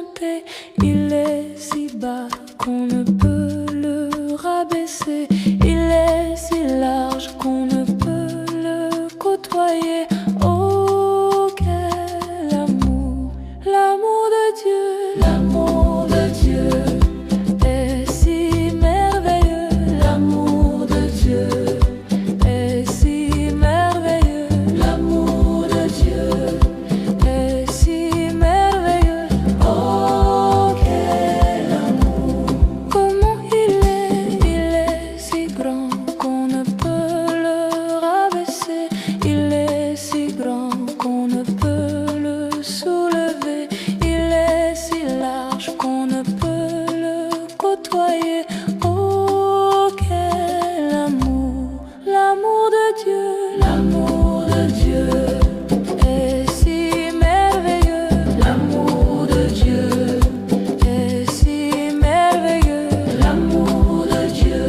surmonter. Il est si bas qu'on ne peut le rabaisser. Il est si large qu'on ne peut le côtoyer. Oh, quel amour, l'amour de Dieu, l'amour de Dieu est si merveilleux. L'amour de Dieu est si merveilleux. L'amour de Dieu est si merveilleux. Oh, quel amour! Comment il est si grand qu'on ne peut le rabaisser. Il est si grand qu'on ne peut le soulever. Il est si large qu'on ne peut le côtoyer. Oh, quel amour, l'amour de Dieu, l'amour de Dieu est si merveilleux. L'amour de Dieu est si merveilleux. L'amour de Dieu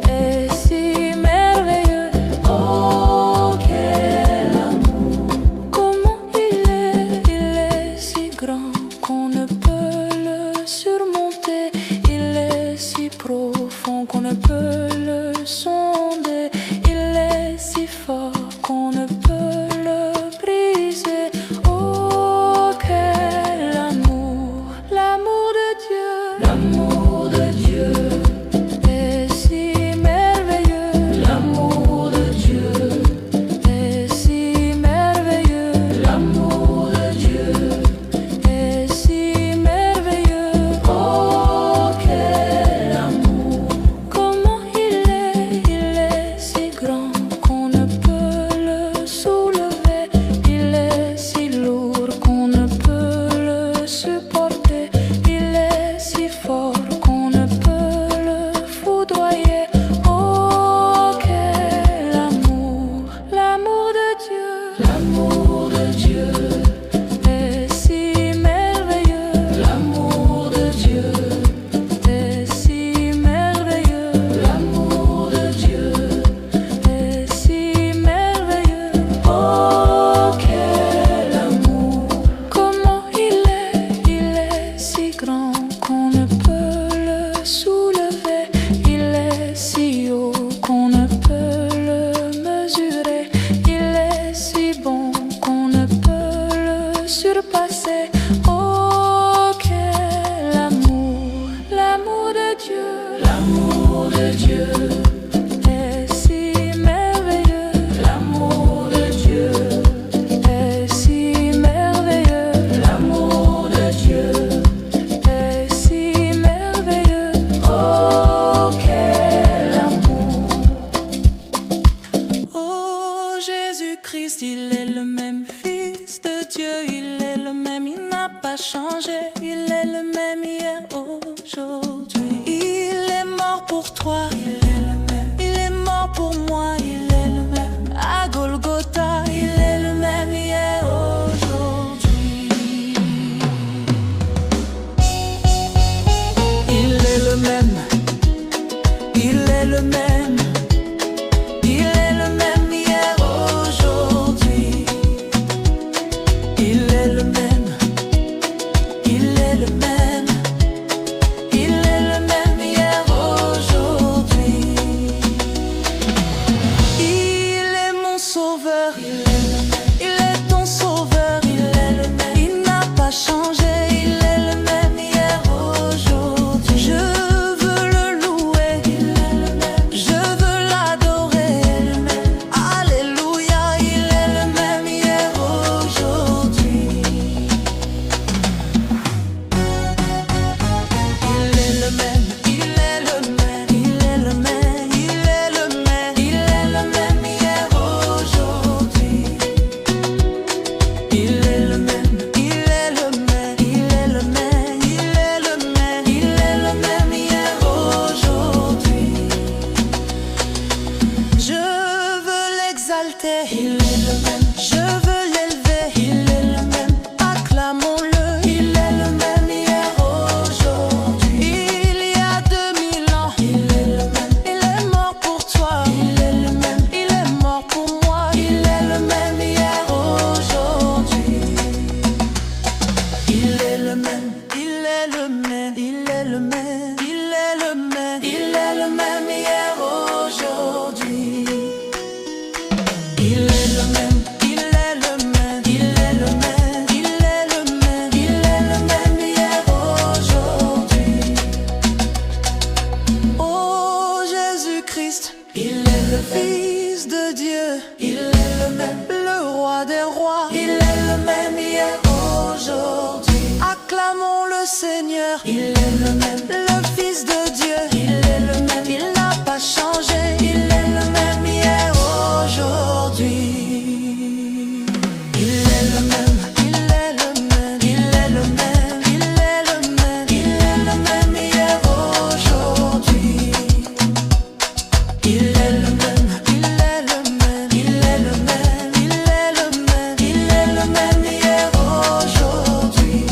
est si merveilleux. Oh, quel amour! Comment il est si grand qu'on ne peut le surmonter. Il est si profond qu'on ne peut le sonder. Il est si fort qu'on ne peut le briser. Oh, quel amour, l'amour de Dieu, l'amour de Dieu est si merveilleux. L'amour de Dieu est si merveilleux. L'amour de Dieu est si merveilleux. Oh, quel amour! Comment il est si grand qu'on ne peut le soulever. Il est si lourd qu'on ne peut le supporter. Il est si fort qu'on ne peut le foudroyer. Oh, quel amour, l'amour de Dieu, l'amour de Dieu est si merveilleux. L'amour de Dieu est si merveilleux. L'amour de Dieu est si merveilleux. Oh, quel amour! Comment il est si grand qu'on ne peut le soulever. Il est si haut qu'on ne peut le mesurer. Il est si bon qu'on ne peut le surpasser. Oh, quel amour, l'amour de Dieu, l'amour de Dieu est si merveilleux. L'amour de Dieu est si merveilleux. L'amour de Dieu est si merveilleux. Oh, quel amour! Oh, Jésus-Christ, il est le même Fils de Dieu. Il est le même, il n'a pas changé. Il est le même hier, aujourd'hui. Il est mort pour toi. Il est le même. Il est mort pour moi. Il est le même. À Golgotha, il est le même hier, aujourd'hui. Il est le même. Il est le même. Il est le même hier, aujourd'hui. Il est le même. Il est le même. Il est le même hier, aujourd'hui. Il est mon sauveur. Il est le même. Il est ton sauveur. Il est le même. Il n'a pas changé. Il est le même hier, aujourd'hui. Je veux le louer. Il est le même. roi. Il est le même hier, aujourd'hui. Acclamons le Seigneur. Il est le même, le Fils de Dieu. Il est le même, il n'a pas changé. Il est le même hier, aujourd'hui. Il est le même, il est le même, il est le même, il est le même, il est le même hier, aujourd'hui. Il est le même, il est le même, il est le même, il est le même, il est le même hier, aujourd'hui.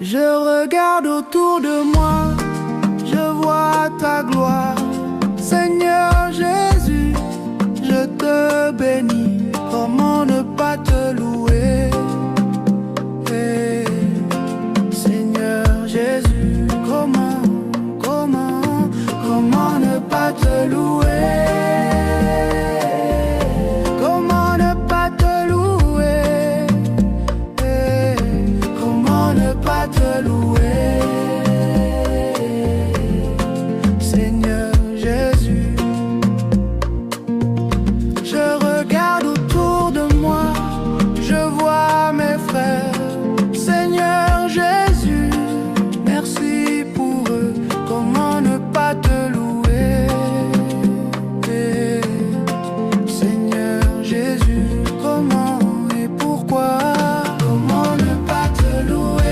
Je regarde autour de moi, je vois ta gloire. Seigneur Jésus, je te bénis. Comment ne pas te louer? Seigneur Jésus, comment ne pas te louer? Comment ne pas te louer? Comment ne pas te louer? Seigneur Jésus, je regarde autour de moi, je vois mes frères. Seigneur Jésus, merci pour eux. Comment ne pas te louer? Seigneur Jésus, comment et pourquoi? Comment ne pas te louer?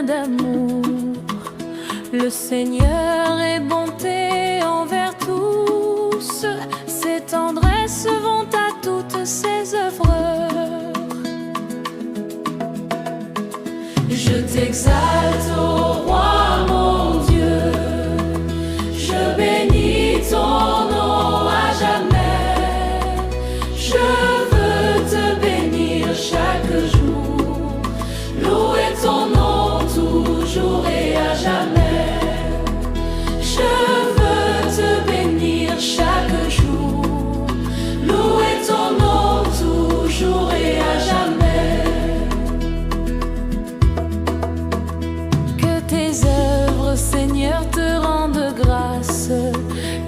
d'amour. Le Seigneur est bonté envers tous, ses tendresses vont à toutes ses œuvres. Je t'exalte, ô roi mon Dieu, je bénis ton nom à jamais. Je veux te bénir chaque jour, louer ton nom toujours et à jamais. Je veux te bénir chaque jour, louer ton nom toujours et à jamais. Que tes œuvres, Seigneur, te rendent grâce,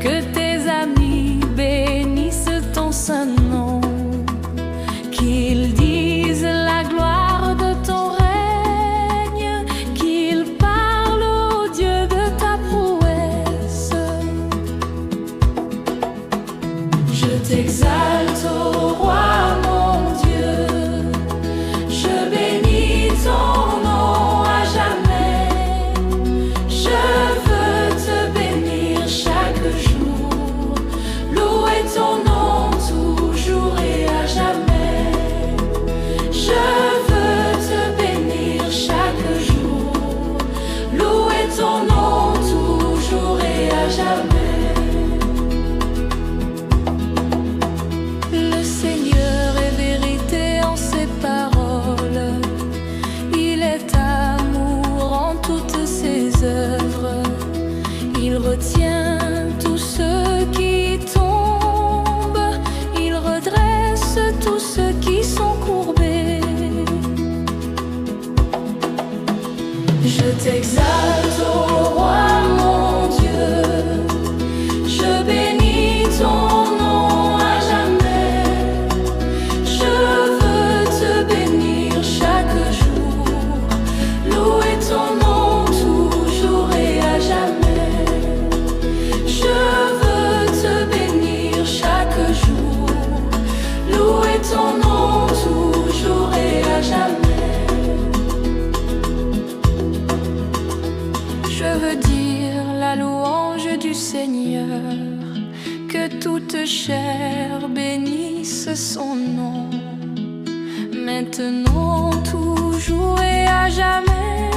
que tes amis bénissent ton saint nom, qu'ils disent la gloire de ton règne, qu'ils parlent au Dieu de ta prouesse. Je t'exalte, ô roi mon Dieu, je bénis ton nom à jamais. Je veux te bénir chaque jour, louer ton nom toujours et à jamais. Je veux te bénir chaque jour, louer ton nom toujours et à jamais. Le Seigneur est vérité en ses paroles, il est amour en toutes ses œuvres. Il retient tous ceux qui tombent, il redresse tous ceux qui sont courbés. Je t'exalte, ô roi mon Dieu, je bénis ton nom à jamais. Je veux te bénir chaque jour, louer ton nom toujours et à jamais. Je veux te bénir chaque jour, louer ton nom toujours et à jamais. Je veux dire la louange du Seigneur, que toute chair bénisse son nom, maintenant, toujours et à jamais.